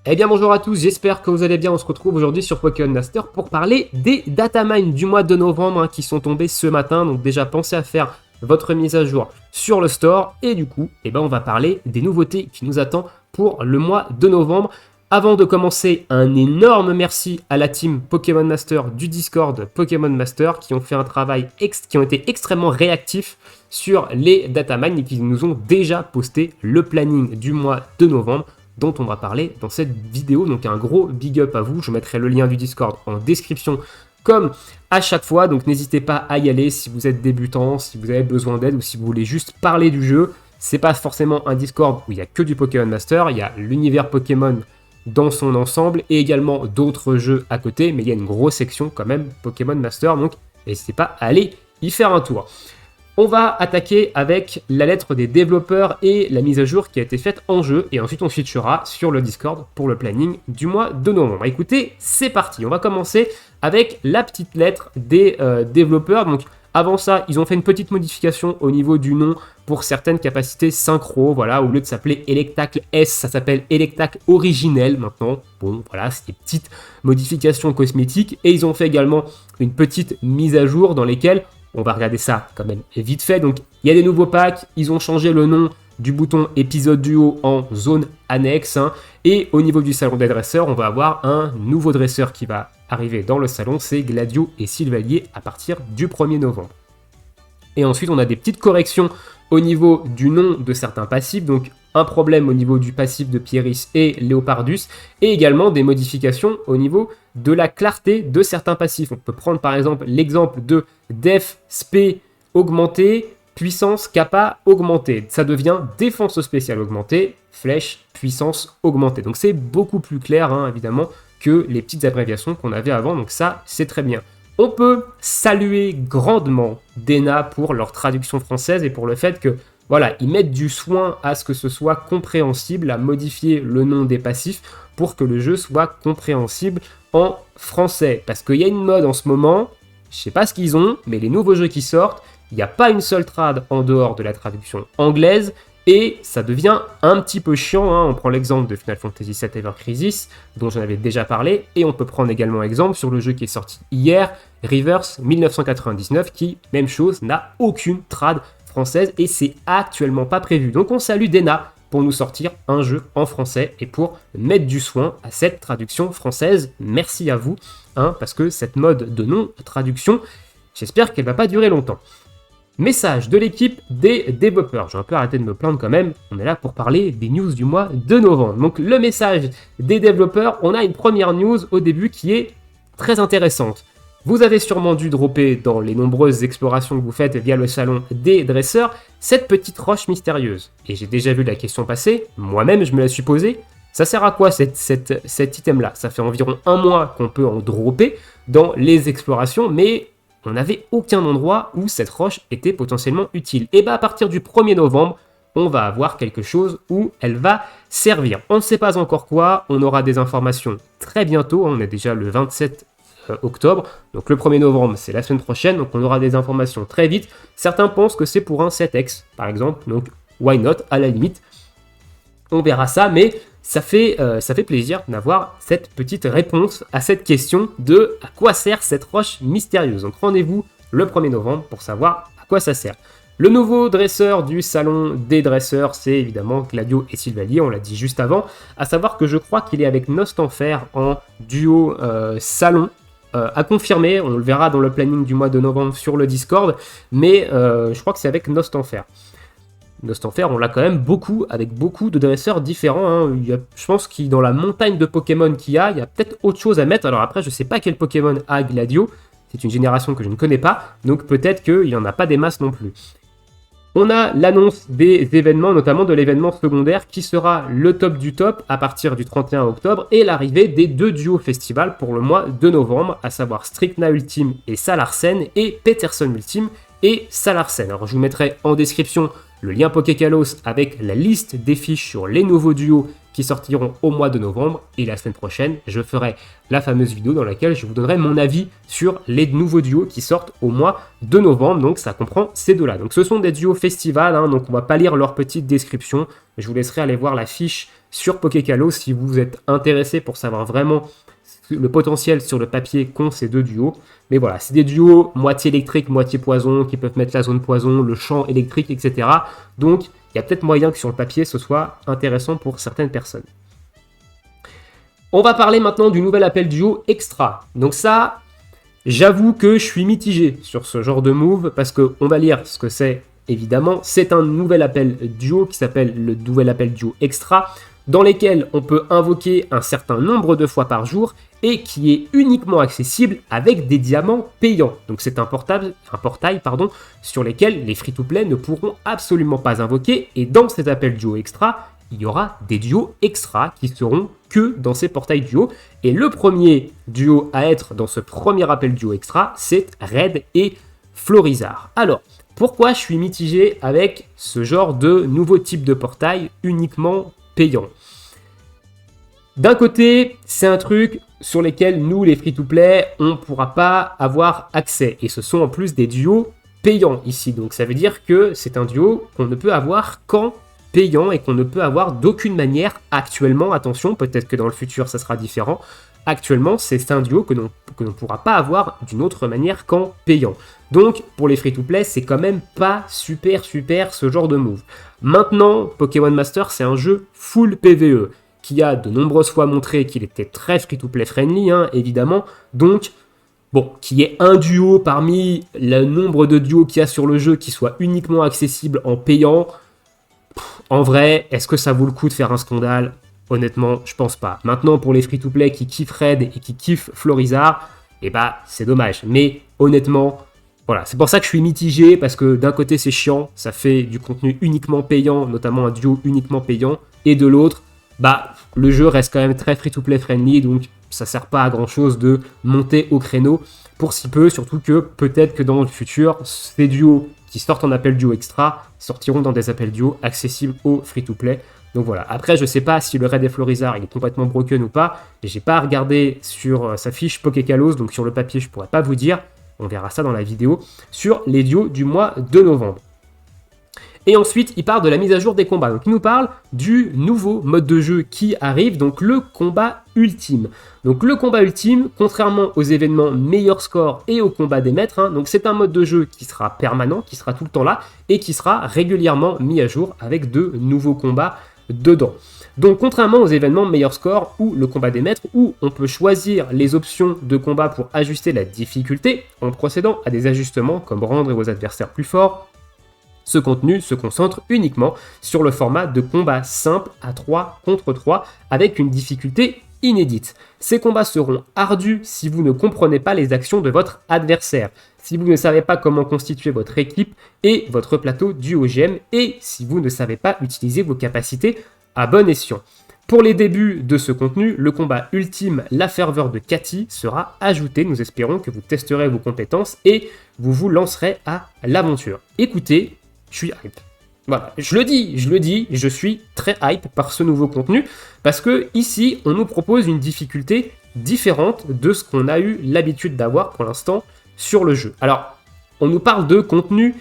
Eh bien bonjour à tous, j'espère que vous allez bien. On se retrouve aujourd'hui sur Pokémon Master pour parler des datamines du mois de novembre qui sont tombés ce matin. Donc déjà pensez à faire votre mise à jour sur le store. Et du coup, on va parler des nouveautés qui nous attendent pour le mois de novembre. Avant de commencer, un énorme merci à la team Pokémon Master du Discord Pokémon Master qui ont fait un travail qui ont été extrêmement réactifs sur les datamines et qui nous ont déjà posté le planning du mois de novembre dont on va parler dans cette vidéo. Donc un gros big up à vous, je mettrai le lien du Discord en description comme à chaque fois, donc n'hésitez pas à y aller si vous êtes débutant, si vous avez besoin d'aide ou si vous voulez juste parler du jeu. C'est pas forcément un Discord où il n'y a que du Pokémon Master, il y a l'univers Pokémon dans son ensemble et également d'autres jeux à côté, mais il y a une grosse section quand même Pokémon Master, donc n'hésitez pas à aller y faire un tour. On va attaquer avec la lettre des développeurs et la mise à jour qui a été faite en jeu. Et ensuite, on switchera sur le Discord pour le planning du mois de novembre. Écoutez, c'est parti. On va commencer avec la petite lettre des développeurs. Donc, avant ça, ils ont fait une petite modification au niveau du nom pour certaines capacités synchro. Voilà, au lieu de s'appeler Electacle S, ça s'appelle Electacle Originel maintenant. Bon, voilà, c'est des petites modifications cosmétiques. Et ils ont fait également une petite mise à jour dans lesquelles on va regarder ça quand même vite fait. Donc, il y a des nouveaux packs. Ils ont changé le nom du bouton épisode duo en zone annexe. Et au niveau du salon des dresseurs, on va avoir un nouveau dresseur qui va arriver dans le salon. C'est Gladio et Sylvalier à partir du 1er novembre. Et ensuite, on a des petites corrections au niveau du nom de certains passifs. Donc, un problème au niveau du passif de Pieris et Léopardus, et également des modifications au niveau de la clarté de certains passifs. On peut prendre par exemple l'exemple de Def Spé augmenté, puissance Kappa augmentée. Ça devient défense spéciale augmentée, flèche, puissance augmentée. Donc c'est beaucoup plus clair évidemment que les petites abréviations qu'on avait avant, donc ça c'est très bien. On peut saluer grandement Dena pour leur traduction française et pour le fait que voilà, ils mettent du soin à ce que ce soit compréhensible, à modifier le nom des passifs pour que le jeu soit compréhensible en français. Parce qu'il y a une mode en ce moment, je sais pas ce qu'ils ont, mais les nouveaux jeux qui sortent, il n'y a pas une seule trad en dehors de la traduction anglaise, et ça devient un petit peu chiant. On prend l'exemple de Final Fantasy VII Ever Crisis, dont j'en avais déjà parlé, et on peut prendre également exemple sur le jeu qui est sorti hier, Rivers 1999, qui, même chose, n'a aucune trad française et c'est actuellement pas prévu. Donc on salue Dena pour nous sortir un jeu en français et pour mettre du soin à cette traduction française. Merci à vous, parce que cette mode de non-traduction, j'espère qu'elle va pas durer longtemps. Message de l'équipe des développeurs. J'ai un peu arrêté de me plaindre quand même. On est là pour parler des news du mois de novembre. Donc le message des développeurs, on a une première news au début qui est très intéressante. Vous avez sûrement dû dropper dans les nombreuses explorations que vous faites via le salon des dresseurs cette petite roche mystérieuse. Et j'ai déjà vu la question passer, moi-même je me la suis posée. Ça sert à quoi cet item-là? Ça fait environ un mois qu'on peut en dropper dans les explorations, mais on n'avait aucun endroit où cette roche était potentiellement utile. Et à partir du 1er novembre, on va avoir quelque chose où elle va servir. On ne sait pas encore quoi, on aura des informations très bientôt, on est déjà le 27 octobre, donc le 1er novembre c'est la semaine prochaine, donc on aura des informations très vite. Certains pensent que c'est pour un 7X par exemple, donc why not, à la limite on verra ça, mais ça fait plaisir d'avoir cette petite réponse à cette question de à quoi sert cette roche mystérieuse. Donc rendez-vous le 1er novembre pour savoir à quoi ça sert. Le nouveau dresseur du salon des dresseurs, c'est évidemment Gladio et Sylvalier, on l'a dit juste avant, à savoir que je crois qu'il est avec Nostanfer en duo salon, à confirmer, on le verra dans le planning du mois de novembre sur le Discord, mais je crois que c'est avec Nostanfer. Nostanfer, on l'a quand même beaucoup, avec beaucoup de dresseurs différents. Je pense qu'il dans la montagne de Pokémon qu'il y a peut-être autre chose à mettre. Alors après, je sais pas quel Pokémon a Gladio, c'est une génération que je ne connais pas, donc peut-être qu'il n'y en a pas des masses non plus. On a l'annonce des événements, notamment de l'événement secondaire qui sera le top du top à partir du 31 octobre et l'arrivée des deux duos festivals pour le mois de novembre, à savoir Strictna Ultime et Salarsen et Peterson Ultime et Salarsen. Alors je vous mettrai en description le lien Pokékalos avec la liste des fiches sur les nouveaux duos qui sortiront au mois de novembre. Et la semaine prochaine, je ferai la fameuse vidéo dans laquelle je vous donnerai mon avis sur les nouveaux duos qui sortent au mois de novembre. Donc ça comprend ces deux-là. Donc ce sont des duos festival, hein, donc on va pas lire leur petite description. Je vous laisserai aller voir la fiche sur Pokékalos si vous êtes intéressé pour savoir vraiment le potentiel sur le papier qu'ont ces deux duos. Mais voilà, c'est des duos moitié électrique, moitié poison, qui peuvent mettre la zone poison, le champ électrique, etc. Donc, il y a peut-être moyen que sur le papier, ce soit intéressant pour certaines personnes. On va parler maintenant du nouvel appel duo extra. Donc ça, j'avoue que je suis mitigé sur ce genre de move, parce qu'on va lire ce que c'est, évidemment. C'est un nouvel appel duo qui s'appelle le nouvel appel duo extra, dans lesquels on peut invoquer un certain nombre de fois par jour et qui est uniquement accessible avec des diamants payants. Donc c'est un portail sur lesquels les free-to-play ne pourront absolument pas invoquer, et dans cet appel duo extra, il y aura des duos extra qui seront que dans ces portails duo. Et le premier duo à être dans ce premier appel duo extra, c'est Red et Florizard. Alors, pourquoi je suis mitigé avec ce genre de nouveau type de portail uniquement payant? D'un côté, c'est un truc sur lesquels nous, les free-to-play, on ne pourra pas avoir accès. Et ce sont en plus des duos payants ici. Donc ça veut dire que c'est un duo qu'on ne peut avoir qu'en payant et qu'on ne peut avoir d'aucune manière actuellement. Attention, peut-être que dans le futur, ça sera différent. Actuellement, c'est un duo que l'on ne pourra pas avoir d'une autre manière qu'en payant. Donc, pour les free-to-play, c'est quand même pas super ce genre de move. Maintenant, Pokémon Master, c'est un jeu full PvE, qui a de nombreuses fois montré qu'il était très free-to-play friendly, hein, évidemment. Donc, bon, qu'il y ait un duo parmi le nombre de duos qu'il y a sur le jeu qui soit uniquement accessible en payant, en vrai, est-ce que ça vaut le coup de faire un scandale? Honnêtement, je pense pas. Maintenant, pour les free-to-play qui kiffent Red et qui kiffent Florizard, eh bah, c'est dommage. Mais honnêtement, voilà, c'est pour ça que je suis mitigé, parce que d'un côté, c'est chiant, ça fait du contenu uniquement payant, notamment un duo uniquement payant, et de l'autre, bah, le jeu reste quand même très free-to-play friendly, donc ça sert pas à grand-chose de monter au créneau pour si peu, surtout que peut-être que dans le futur, ces duos qui sortent en appel duo extra sortiront dans des appels duo accessibles aux free-to-play. Donc voilà, après je sais pas si le Red et Florizard il est complètement broken ou pas, et j'ai pas regardé sur sa fiche Pokékalos, donc sur le papier je pourrais pas vous dire, on verra ça dans la vidéo, sur les duos du mois de novembre. Et ensuite, il parle de la mise à jour des combats. Donc, il nous parle du nouveau mode de jeu qui arrive, donc le combat ultime. Donc, le combat ultime, contrairement aux événements meilleur score et au combat des maîtres, hein, donc c'est un mode de jeu qui sera permanent, qui sera tout le temps là, et qui sera régulièrement mis à jour avec de nouveaux combats dedans. Donc, contrairement aux événements meilleur score ou le combat des maîtres, où on peut choisir les options de combat pour ajuster la difficulté, en procédant à des ajustements comme rendre vos adversaires plus forts, ce contenu se concentre uniquement sur le format de combat simple à 3 contre 3 avec une difficulté inédite. Ces combats seront ardus si vous ne comprenez pas les actions de votre adversaire, si vous ne savez pas comment constituer votre équipe et votre plateau du OGM, et si vous ne savez pas utiliser vos capacités à bon escient. Pour les débuts de ce contenu, le combat ultime, la ferveur de Cathy, sera ajouté. Nous espérons que vous testerez vos compétences et vous vous lancerez à l'aventure. Écoutez, je suis hype. Voilà, je le dis, je suis très hype par ce nouveau contenu, parce que ici, on nous propose une difficulté différente de ce qu'on a eu l'habitude d'avoir pour l'instant sur le jeu. Alors, on nous parle de contenu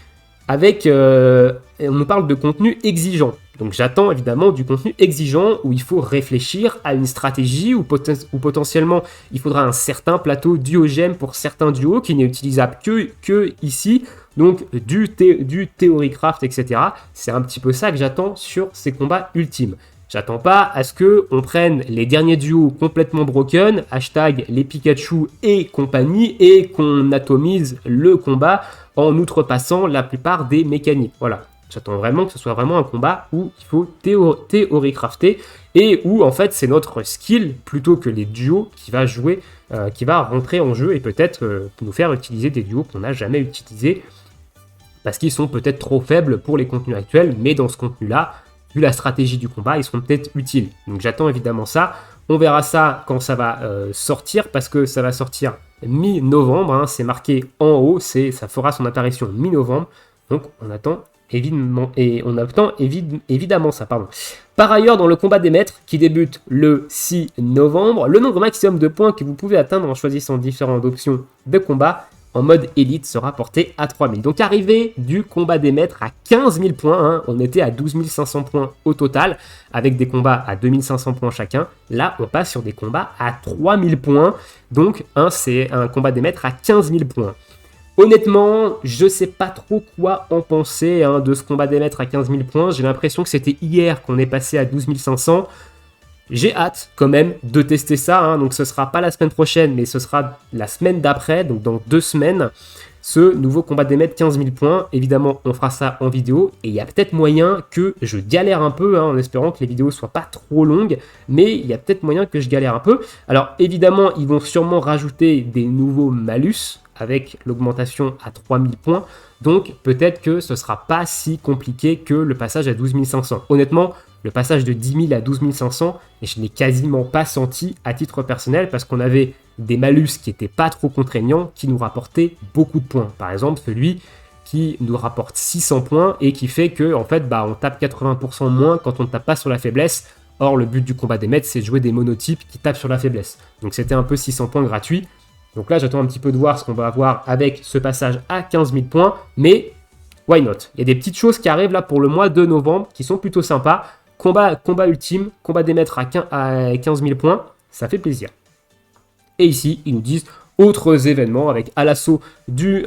exigeant. Donc j'attends évidemment du contenu exigeant où il faut réfléchir à une stratégie ou potentiellement il faudra un certain plateau duogème pour certains duos qui n'est utilisable que ici. Donc du Theorycraft, etc. C'est un petit peu ça que j'attends sur ces combats ultimes. J'attends pas à ce qu'on prenne les derniers duos complètement broken, hashtag les Pikachu et compagnie, et qu'on atomise le combat en outrepassant la plupart des mécaniques. Voilà. J'attends vraiment que ce soit vraiment un combat où il faut théorie-crafter et où en fait c'est notre skill plutôt que les duos qui va jouer, qui va rentrer en jeu et peut-être nous faire utiliser des duos qu'on n'a jamais utilisés parce qu'ils sont peut-être trop faibles pour les contenus actuels, mais dans ce contenu-là, vu la stratégie du combat, ils seront peut-être utiles. Donc j'attends évidemment ça. On verra ça quand ça va sortir parce que ça va sortir mi-novembre. Hein, c'est marqué en haut, ça fera son apparition mi-novembre. Donc on attend évidemment ça. Pardon. Par ailleurs, dans le combat des maîtres, qui débute le 6 novembre, le nombre maximum de points que vous pouvez atteindre en choisissant différentes options de combat en mode élite sera porté à 3000. Donc arrivée du combat des maîtres à 15 000 points, hein. On était à 12 500 points au total, avec des combats à 2500 points chacun. Là, on passe sur des combats à 3000 points, donc c'est un combat des maîtres à 15 000 points. Honnêtement, je sais pas trop quoi en penser hein, de ce combat des maîtres à 15 000 points. J'ai l'impression que c'était hier qu'on est passé à 12 500. J'ai hâte quand même de tester ça, hein. Donc ce sera pas la semaine prochaine, mais ce sera la semaine d'après, donc dans 2 semaines, ce nouveau combat des maîtres 15 000 points. Évidemment, on fera ça en vidéo, et il y a peut-être moyen que je galère un peu, hein, en espérant que les vidéos soient pas trop longues, mais il y a peut-être moyen que je galère un peu. Alors évidemment, ils vont sûrement rajouter des nouveaux malus, avec l'augmentation à 3000 points, donc peut-être que ce sera pas si compliqué que le passage à 12 500. Honnêtement, le passage de 10 000 à 12 500, et je ne l'ai quasiment pas senti à titre personnel, parce qu'on avait des malus qui n'étaient pas trop contraignants, qui nous rapportaient beaucoup de points. Par exemple, celui qui nous rapporte 600 points, et qui fait que en fait, on tape 80% moins quand on ne tape pas sur la faiblesse. Or, le but du combat des maîtres, c'est de jouer des monotypes qui tapent sur la faiblesse. Donc c'était un peu 600 points gratuits. Donc là, j'attends un petit peu de voir ce qu'on va avoir avec ce passage à 15 000 points, mais why not? Il y a des petites choses qui arrivent là pour le mois de novembre qui sont plutôt sympas. Combat ultime, combat des maîtres à 15 000 points, ça fait plaisir. Et ici, ils nous disent autres événements avec à l'assaut du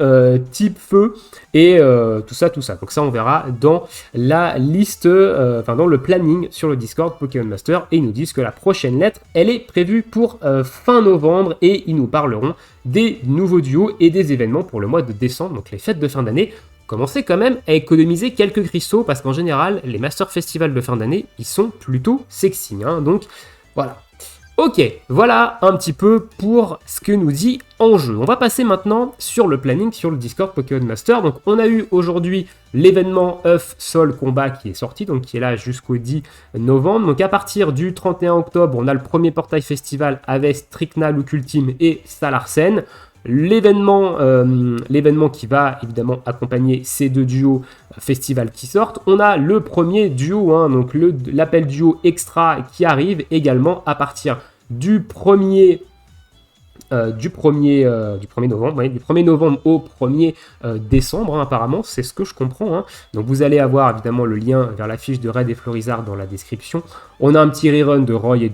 type feu et tout ça. Donc ça, on verra dans la liste, dans le planning sur le Discord Pokémon Master. Et ils nous disent que la prochaine lettre, elle est prévue pour fin novembre, et ils nous parleront des nouveaux duos et des événements pour le mois de décembre, donc les fêtes de fin d'année. Commencez quand même à économiser quelques cristaux, parce qu'en général, les Master Festival de fin d'année, ils sont plutôt sexy, hein, donc voilà. Ok, voilà un petit peu pour ce que nous dit en jeu. On va passer maintenant sur le planning sur le Discord Pokémon Master. Donc on a eu aujourd'hui l'événement œuf sol combat qui est sorti, donc qui est là jusqu'au 10 novembre. Donc à partir du 31 octobre, on a le premier portail festival avec Stricna, Lucultime et Salarsen. L'événement qui va évidemment accompagner ces deux duos festival qui sortent. On a le premier duo, hein, donc l'appel duo extra qui arrive également à partir du 1er novembre, ouais, du 1er novembre au 1er décembre, hein, apparemment, c'est ce que je comprends, hein. Donc vous allez avoir évidemment le lien vers la fiche de Raid et Florizard dans la description. On a un petit rerun de Roy et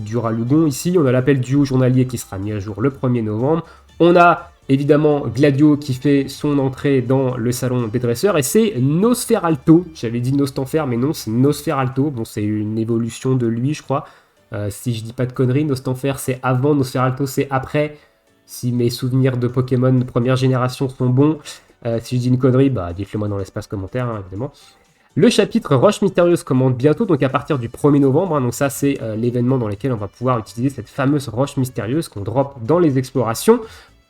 du Ralugon ici. On a l'appel duo journalier qui sera mis à jour le 1er novembre. On a évidemment Gladio qui fait son entrée dans le salon des dresseurs, et c'est Nosferalto. J'avais dit Nostanfer, mais non, c'est Nosferalto. Bon, c'est une évolution de lui, je crois. Si je dis pas de conneries, Nostanfer c'est avant, Nosferalto c'est après. Si mes souvenirs de Pokémon de première génération sont bons, si je dis une connerie, dites-le moi dans l'espace commentaire, hein, évidemment. Le chapitre Roche Mystérieuse commence bientôt, donc à partir du 1er novembre. Hein, donc ça, c'est l'événement dans lequel on va pouvoir utiliser cette fameuse Roche Mystérieuse qu'on drop dans les explorations.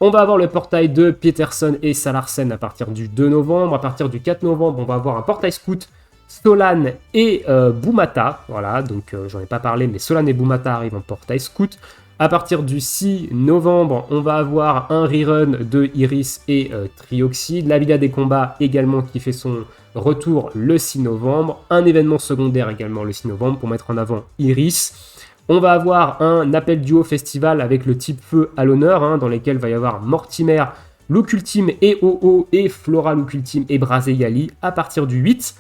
On va avoir le portail de Peterson et Salarsen à partir du 2 novembre. À partir du 4 novembre, on va avoir un portail scout Solan et Boumata. Voilà, donc j'en ai pas parlé, mais Solan et Boumata arrivent en portail scout. À partir du 6 novembre, on va avoir un rerun de Iris et Trioxide. La Villa des Combats également qui fait son retour le 6 novembre. Un événement secondaire également le 6 novembre pour mettre en avant Iris. On va avoir un appel duo festival avec le type feu à l'honneur, hein, dans lesquels il va y avoir Mortimer, Lucultime et OO et Flora Lucultime et Brazeyali à partir du 8.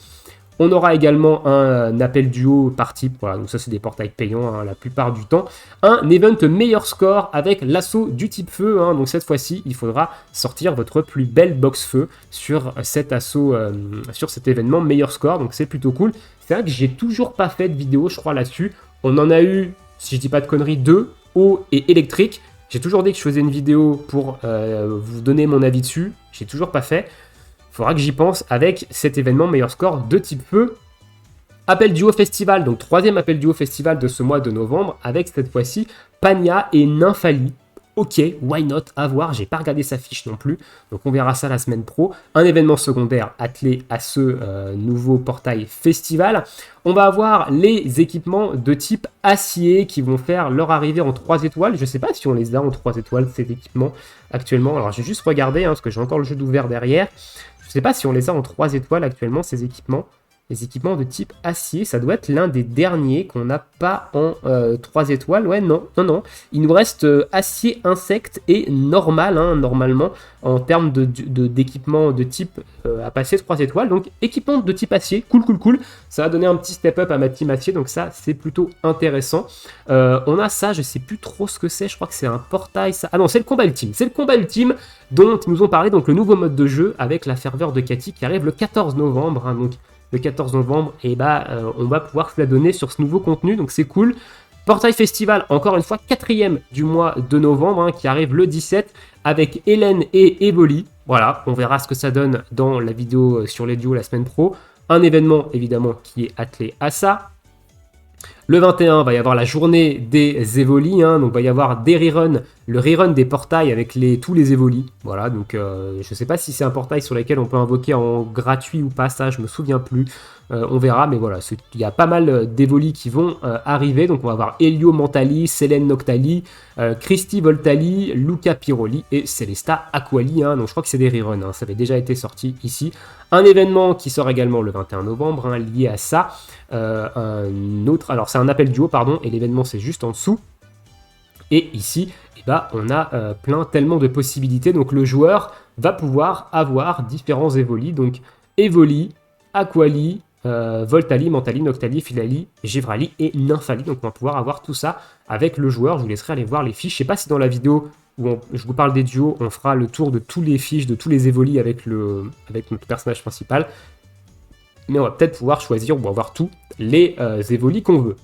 On aura également un appel duo par type, voilà, donc ça c'est des portails payants, hein, la plupart du temps. Un event meilleur score avec l'assaut du type feu, hein, donc cette fois-ci il faudra sortir votre plus belle box feu sur cet assaut, sur cet événement meilleur score, donc c'est plutôt cool. C'est vrai que j'ai toujours pas fait de vidéo je crois là-dessus. On en a eu, si je dis pas de conneries, 2, eau et électrique. J'ai toujours dit que je faisais une vidéo pour vous donner mon avis dessus. J'ai toujours pas fait. Il faudra que j'y pense avec cet événement meilleur score de type feu. Appel duo festival, donc troisième appel duo festival de ce mois de novembre, avec cette fois-ci Pania et Nymphali. Ok, why not, à voir, j'ai pas regardé sa fiche non plus, donc on verra ça la semaine pro. Un événement secondaire attelé à ce nouveau portail festival. On va avoir les équipements de type acier qui vont faire leur arrivée en 3 étoiles. Je sais pas si on les a en 3 étoiles, ces équipements, actuellement. Alors j'ai juste regardé, hein, parce que j'ai encore le jeu d'ouvert derrière. Je Je sais pas si on les a en 3 étoiles actuellement, ces équipements. Les équipements de type acier, ça doit être l'un des derniers qu'on n'a pas en 3 étoiles. Ouais, non. Il nous reste acier, insecte et normal, hein, normalement, en termes d'équipement de type à passer 3 étoiles. Donc, équipement de type acier, cool. Ça va donner un petit step up à ma team acier, donc ça, c'est plutôt intéressant. On a ça, je sais plus trop ce que c'est, je crois que c'est un portail, ça. Ah non, c'est le combat ultime. C'est le combat ultime dont ils nous ont parlé, donc le nouveau mode de jeu avec la ferveur de Cathy qui arrive le 14 novembre, hein, donc le 14 novembre, et on va pouvoir se la donner sur ce nouveau contenu, donc c'est cool. Portail Festival, encore une fois, 4e du mois de novembre, hein, qui arrive le 17, avec Hélène et Evoli. Voilà, on verra ce que ça donne dans la vidéo sur les duos la semaine pro. Un événement, évidemment, qui est attelé à ça. Le 21, va y avoir la journée des Evoli, hein, donc va y avoir des reruns, le rerun des portails avec tous les Evoli. Voilà, donc je sais pas si c'est un portail sur lequel on peut invoquer en gratuit ou pas, ça je me souviens plus. On verra, mais voilà, il y a pas mal d'Evoli qui vont arriver. Donc on va avoir Elio Mentali, Selene Noctali, Christy Voltali, Luca Piroli et Celesta Aquali. Hein, donc je crois que c'est des reruns, hein, ça avait déjà été sorti ici. Un événement qui sort également le 21 novembre, hein, lié à ça. Un autre, alors c'est un appel duo, pardon, et l'événement c'est juste en dessous. Et ici, on a tellement de possibilités. Donc le joueur va pouvoir avoir différents Evoli. Donc Evoli, Aquali, Voltali, Mentali, Noctali, Filali, Givrali et Nymphali. Donc on va pouvoir avoir tout ça avec le joueur. Je vous laisserai aller voir les fiches. Je sais pas si dans la vidéo où je vous parle des duos, on fera le tour de tous les fiches, de tous les Evoli avec notre personnage principal. Mais on va peut-être pouvoir choisir ou avoir tous les Evoli qu'on veut.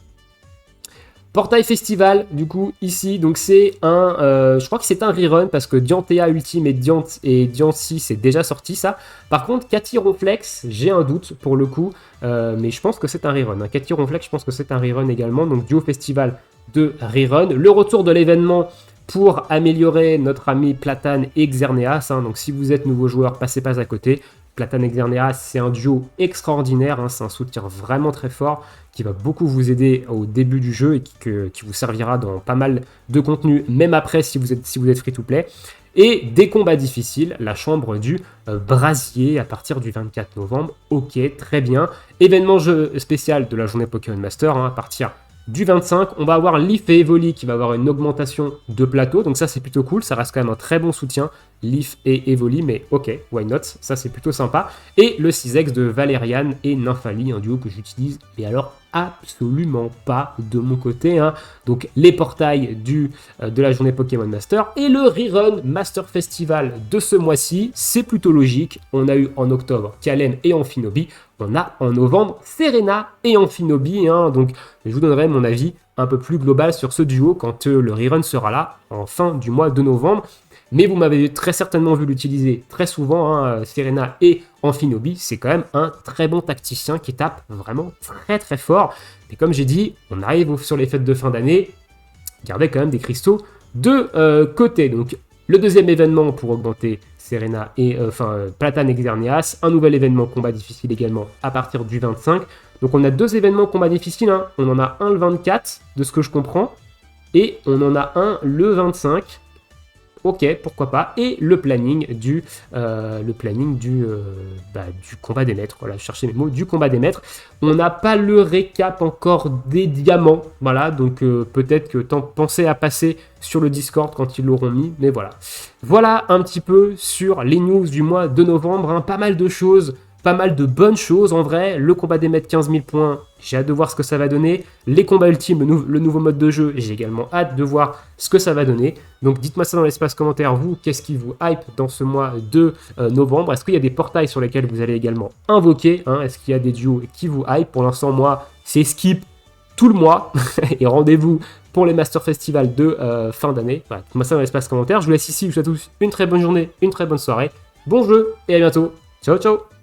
Portail Festival, du coup, ici, donc c'est je crois que c'est un rerun parce que Diantea Ultime et Diancie, c'est déjà sorti ça. Par contre, Cathy Ronflex, j'ai un doute pour le coup, mais je pense que c'est un rerun. Hein. Cathy Ronflex, je pense que c'est un rerun également, donc Duo Festival de rerun. Le retour de l'événement pour améliorer notre ami Platane et Xerneas, hein. Donc si vous êtes nouveau joueur, passez pas à côté. Platane et Xerneas, c'est un duo extraordinaire, hein. C'est un soutien vraiment très fort qui va beaucoup vous aider au début du jeu et qui vous servira dans pas mal de contenu, même après si vous êtes free-to-play. Et des combats difficiles, la chambre du brasier à partir du 24 novembre. Ok, très bien. Événement jeu spécial de la journée Pokémon Master, hein, à partir du 25, on va avoir Leaf et Evoli qui va avoir une augmentation de plateau, donc ça c'est plutôt cool, ça reste quand même un très bon soutien, Leaf et Evoli, mais ok, why not, ça c'est plutôt sympa. Et le 6X de Valériane et Nymphali, un duo que j'utilise, mais alors absolument pas de mon côté, hein. Donc les portails de la journée Pokémon Master et le rerun Master Festival de ce mois-ci, c'est plutôt logique. On a eu en octobre Kalen et Amphinobi, on a en novembre Serena et Amphinobi, hein. Donc je vous donnerai mon avis un peu plus global sur ce duo quand le rerun sera là en fin du mois de novembre. Mais vous m'avez très certainement vu l'utiliser très souvent, hein, Serena et Amphinobi, c'est quand même un très bon tacticien qui tape vraiment très très fort. Et comme j'ai dit, on arrive sur les fêtes de fin d'année, gardez quand même des cristaux de côté. Donc le deuxième événement pour augmenter Serena et Platane et Xerneas, un nouvel événement combat difficile également à partir du 25. Donc on a 2 événements combat difficile, hein. On en a un le 24 de ce que je comprends, et on en a un le 25. Ok, pourquoi pas. Et le planning du combat des maîtres. Voilà, je cherchais mes mots. Du combat des maîtres. On n'a pas le récap encore des diamants. Voilà, donc peut-être que pensez à passer sur le Discord quand ils l'auront mis. Mais voilà. Voilà un petit peu sur les news du mois de novembre. Hein. Pas mal de choses. Pas mal de bonnes choses en vrai. Le combat des maîtres, 15 000 points. J'ai hâte de voir ce que ça va donner. Les combats ultimes, le nouveau mode de jeu. J'ai également hâte de voir ce que ça va donner. Donc dites-moi ça dans l'espace commentaire. Vous, qu'est-ce qui vous hype dans ce mois de novembre? Est-ce qu'il y a des portails sur lesquels vous allez également invoquer, hein? Est-ce qu'il y a des duos qui vous hype? Pour l'instant, moi, c'est skip tout le mois. Et rendez-vous pour les Master Festival de fin d'année. Voilà, dites-moi ça dans l'espace commentaire. Je vous laisse ici. Je vous souhaite à tous une très bonne journée, une très bonne soirée. Bon jeu et à bientôt. Ciao, ciao!